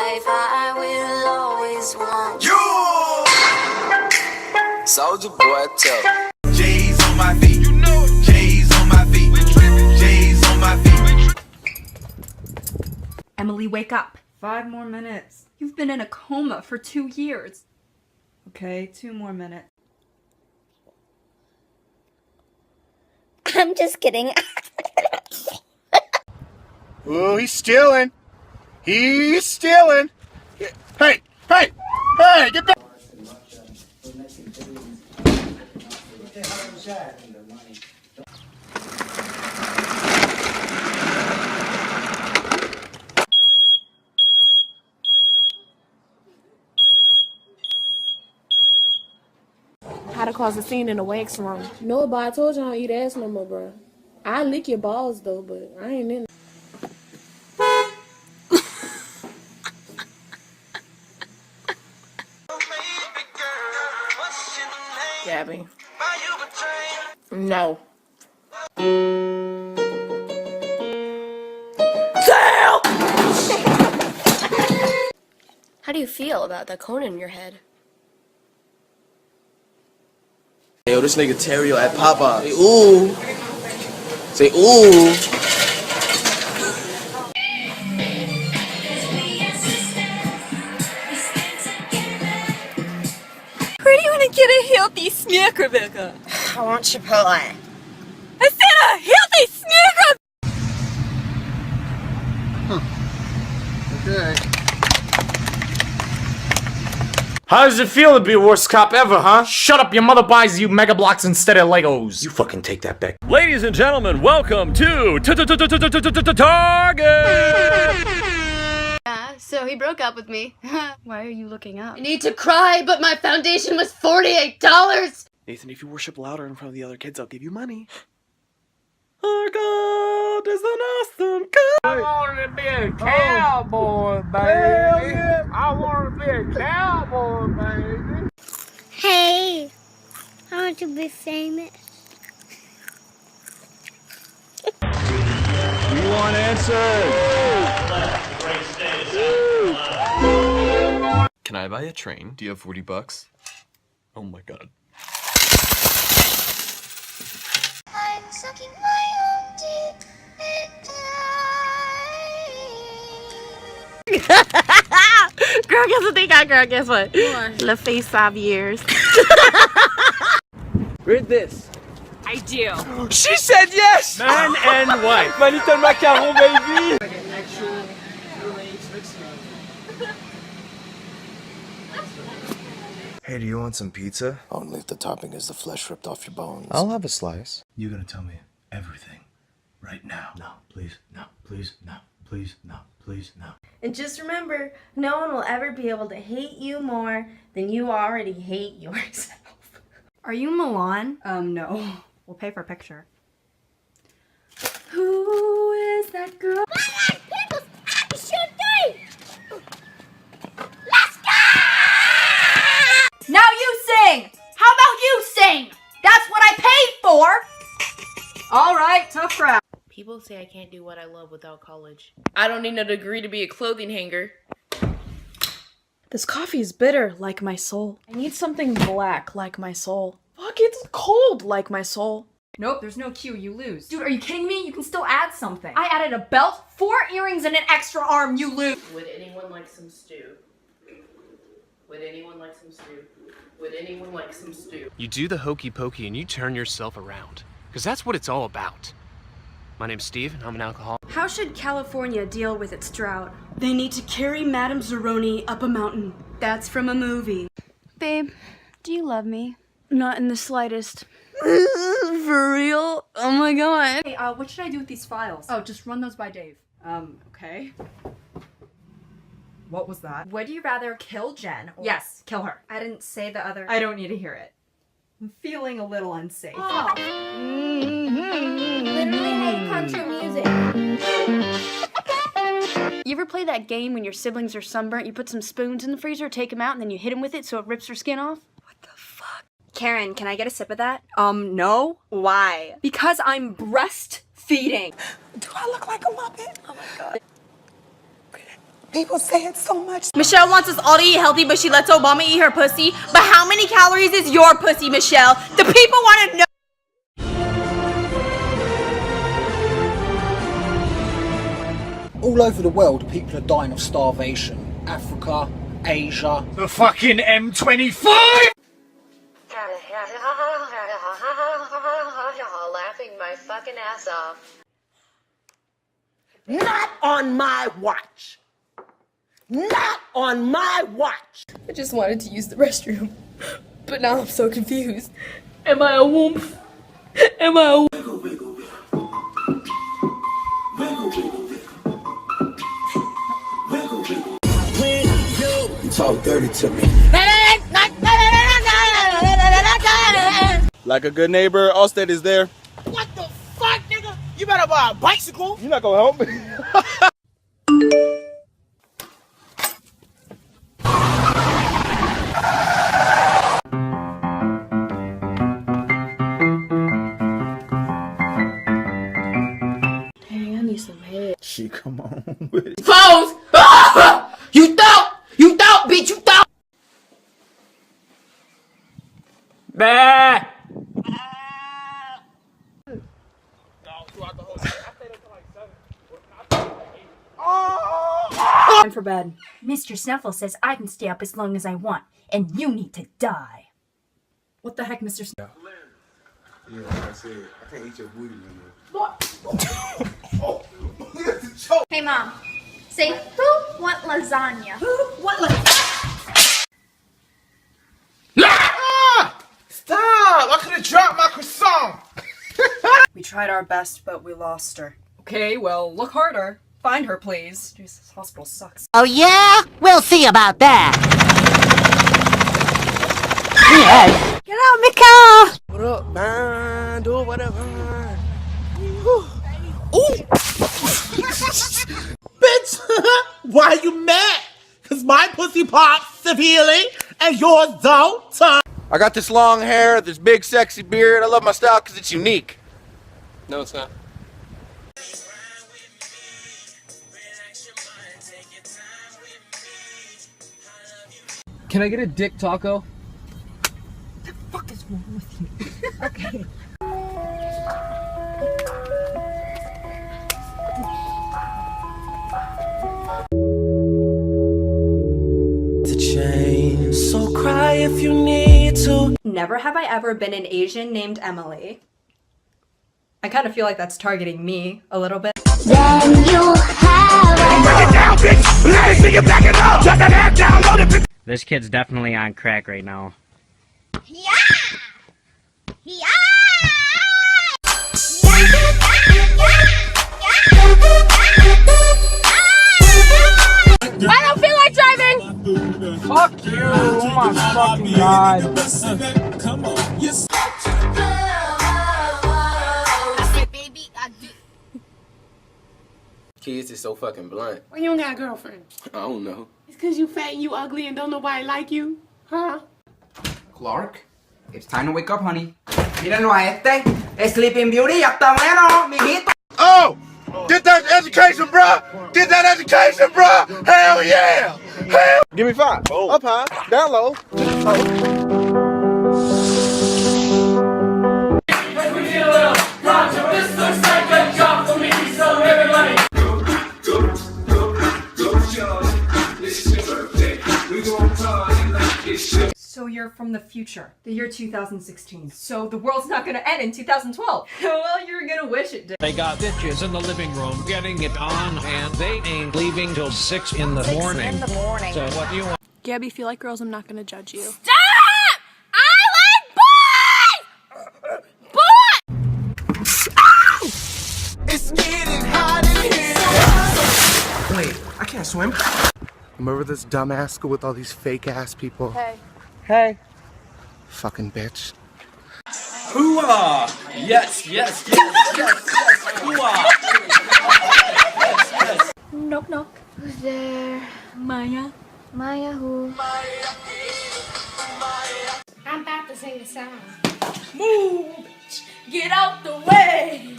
life I will always want. Soldier boy, tell. J's on my feet, you know it. J's on my feet, J's on my feet. Emily, wake up. 5 more minutes. You've been in a coma for 2 years. Okay, 2 more minutes. I'm just kidding. Oh, he's stealing. He's stealing. Hey, hey, hey, get back. How to cause a scene in a wax room. No, but I told you I don't eat ass no more, bro. I lick your balls though, but I ain't in. Gabby. No. How do you feel about the cone in your head? Yo, this nigga Terrio at Popeye. Say ooh. Say ooh. Where do you want to get a healthy snack, Rebecca? I want Chipotle. I said a healthy snack! Okay. How does it feel to be the worst cop ever, huh? Shut up, your mother buys you Mega Bloks instead of Legos. You fucking take that back. Ladies and gentlemen, welcome to Target! Yeah, so he broke up with me. Why are you looking up? I need to cry, but my foundation was $48! Nathan, if you worship louder in front of the other kids, I'll give you money. Our God is an awesome God. I wanted to be a cowboy, baby. I wanted to be a cowboy, baby. Hey, I want to be famous. We want answers. Can I buy a train? Do you have 40 bucks? Oh my god. I'm sucking my own dick and Girl, guess what they got, girl? Guess what? Le Face Saviers. Read this. I do. She said yes! Man and wife. My little macaron, baby! Hey, do you want some pizza? Only if the topping is the flesh ripped off your bones. I'll have a slice. You're gonna tell me everything right now. No, please, no, please, no, please, no, please, no. And just remember, no one will ever be able to hate you more than you already hate yourself. Are you Milan? No. We'll pay for a picture. Who is that girl? Now you sing! How about you sing? That's what I paid for! Alright, tough crowd. People say I can't do what I love without college. I don't need no degree to be a clothing hanger. This coffee is bitter, like my soul. I need something black, like my soul. Fuck, it's cold, like my soul. Nope, there's no cue, you lose. Dude, are you kidding me? You can still add something. I added a belt, 4 earrings, and an extra arm, you lose. Would anyone like some stew? Would anyone like some stew? Would anyone like some stew? You do the hokey pokey and you turn yourself around. Because that's what it's all about. My name's Steve and I'm an alcoholic. How should California deal with its drought? They need to carry Madame Zeroni up a mountain. That's from a movie. Babe, do you love me? Not in the slightest. For real? Oh my god. Hey, what should I do with these files? Oh, just run those by Dave. Okay. What was that? Would you rather kill Jen or... Yes, kill her. I didn't say the other. I don't need to hear it. I'm feeling a little unsafe. Oh. Literally how you contour music. You ever play that game when your siblings are sunburnt, you put some spoons in the freezer, take them out, and then you hit them with it so it rips their skin off? What the fuck? Karen, can I get a sip of that? No. Why? Because I'm breastfeeding. Do I look like a Muppet? Oh my god. People say it so much. Michelle wants us all to eat healthy, but she lets Obama eat her pussy. But how many calories is your pussy, Michelle? The people want to know. All over the world, people are dying of starvation. Africa, Asia. The fucking M25! Laughing my fucking ass off. Not on my watch. Not on my watch. I just wanted to use the restroom, but now I'm so confused. Am I a womp? Am I a Talk dirty to me. Like a good neighbor, Allstate is there. What the fuck, nigga? You better buy a bicycle. You're not gonna help me. Dang, I need some head. She come on with it. Pose! You thought, bitch, you thought! Bah! Time for bed. Mr. Snuffle says I can stay up as long as I want, and you need to die. What the heck, Mr. Snuffle? Yeah, like I said, I can't eat your booty no more. Hey, Mom. Say, who want lasagna? Who want lasagna? Stop! I could have dropped my croissant! We tried our best, but we lost her. Okay, well, look harder. Find her, please. Jeez, this hospital sucks. Oh yeah? We'll see about that. Get out, Mika! What up, man? Do whatever. Bitch! Why you mad? Cause my pussy pops severely and yours don't? I got this long hair, this big sexy beard. I love my style because it's unique. No, it's not. Can I get a dick taco? What the fuck is wrong with you? Okay. So cry if you need to. Never have I ever been an Asian named Emily. I kind of feel like that's targeting me a little bit. Then you have Break it down, bitch! Let me see you back it up! Shut that ass down, load it, bitch! This kid's definitely on crack right now. Yeah! Yeah! I don't feel like driving! Fuck you! Oh my fucking god! Come on, yes. Kids is so fucking blunt. Why you don't got a girlfriend? I don't know. It's cause you fat and you ugly and don't nobody like you? Huh? Clark, it's time to wake up, honey. Mírenlo a este. Es Sleeping Beauty, ya está bueno, mijito. Oh! Get that education, bruh! Get that education, bruh! Hell yeah! Hell! Give me 5. Up high, down low. So you're from the future, the year 2016. So the world's not gonna end in 2012. Well, you're gonna wish it did. They got bitches in the living room getting it on, and they ain't leaving till 6 in the morning. So what do you want? Gabby, if you like girls, I'm not gonna judge you. Stop! I like boys! Boys! It's getting hot in here. Wait, I can't swim. Remember this dumbass school with all these fake ass people? Hey. Hey. Fucking bitch. Hoo-ah! Yes, yes, yes, yes, yes, hoo-ah! Yes, yes. Knock knock. Who's there? Maya. Maya who? I'm about to sing a song. Move! Get out the way!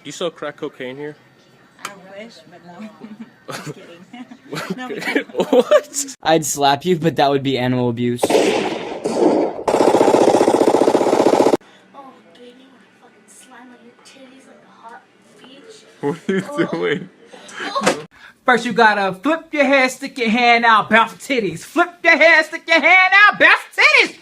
You sell crack cocaine here? I wish, but no. Just kidding. No, What? I'd slap you, but that would be animal abuse. Oh, baby, I fucking slime on your titties like a hot beach. What are you doing? First you gotta flip your hair, stick your hand out, bounce titties. Flip your hair, stick your hand out, bounce titties.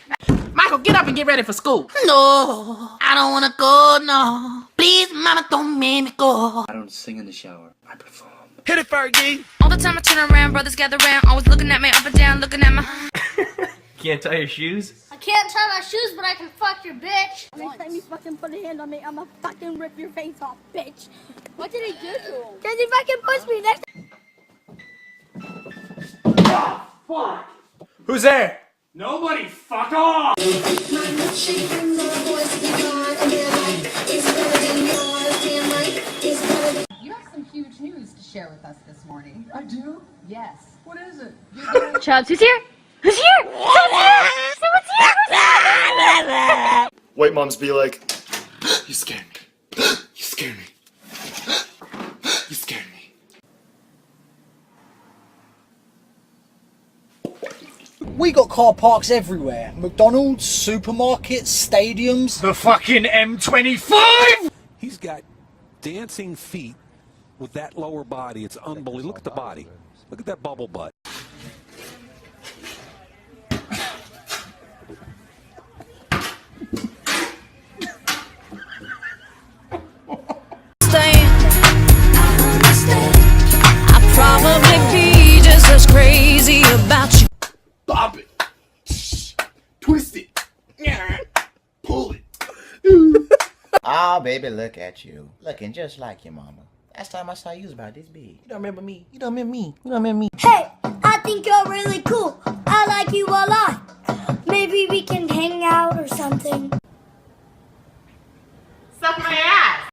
Michael, get up and get ready for school. No, I don't wanna go, no. Please, mama, don't make me go. I don't sing in the shower. I perform. Hit it, Fergie. All the time I turn around, brothers gather around, always looking at me up and down, looking at my. Can't tie your shoes? I can't tie my shoes, but I can fuck your bitch. Next time you fucking put a hand on me, I'ma fucking rip your face off, bitch. What did he do to him? Cause he fucking pushed me next. Fuck. Who's there? Nobody, fuck off! You have some huge news to share with us this morning. I do? Yes. What is it? Chubbs, who's here? Who's here? Someone's here! White moms be like, you scared me. You scared me. You scared me. We got car parks everywhere. McDonald's, supermarkets, stadiums. The fucking M25! He's got dancing feet with that lower body. It's unbelievable. Look at the body. Look at that bubble butt. I'd probably be just as crazy about you. Bop it. Twist it. Pull it. Ah, baby, look at you. Looking just like your mama. Last time I saw you was about this big. You don't remember me. You don't remember me. You don't remember me. Hey, I think you're really cool. I like you a lot. Maybe we can